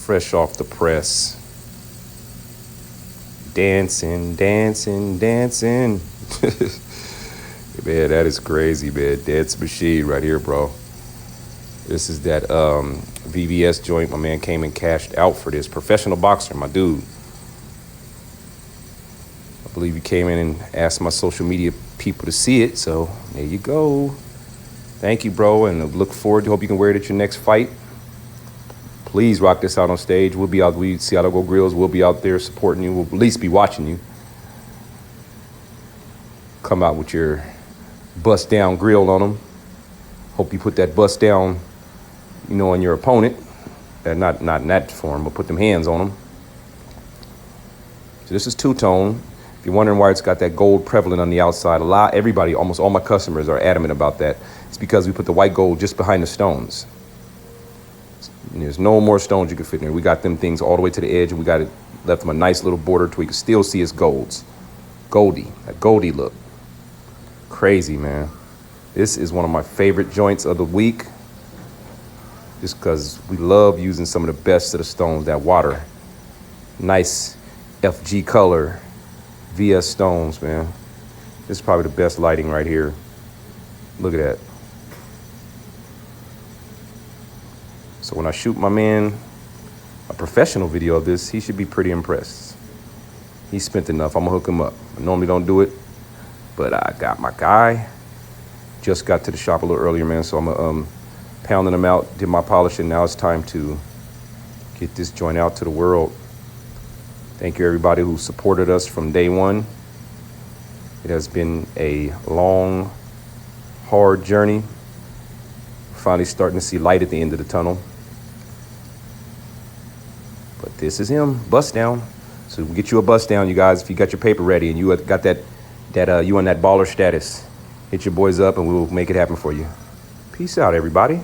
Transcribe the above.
fresh off the press. Dancing, dancing, dancing. Man, that is crazy, man. Dance machine right here, bro. This is that VVS joint. My man came and cashed out for this. Professional boxer, my dude. I believe he came in and asked my social media people to see it. So there you go. Thank you, bro. And I look forward to, hope you can wear it at your next fight. Please rock this out on stage. We'll be out. We Seattle Go Grillz. We'll be out there supporting you. We'll at least be watching you. Come out with your bust down grill on them. Hope you put that bust down, you know, on your opponent. Not in that form, but put them hands on them. So this is two-tone. If you're wondering why it's got that gold prevalent on the outside, everybody, almost all my customers are adamant about that. It's because we put the white gold just behind the stones. And there's no more stones you can fit in there. We got them things all the way to the edge, and we got it left them a nice little border to where you can still see it's golds. Goldy, that goldy look. Crazy, man. This is one of my favorite joints of the week, just because we love using some of the best of the stones, that water. Nice FG color, VS stones, man. This is probably the best lighting right here. Look at that. So when I shoot my man a professional video of this, he should be pretty impressed. He spent enough. I'm gonna hook him up. I normally don't do it, but I got my guy. Just got to the shop a little earlier, man, so I'm pounding him out, did my polishing. Now it's time to get this joint out to the world. Thank you, everybody who supported us from day one. It has been a long, hard journey. Finally starting to see light at the end of the tunnel. But this is him, bust down. So we'll get you a bust down, you guys. If you got your paper ready and you got you on that baller status, hit your boys up and we'll make it happen for you. Peace out, everybody.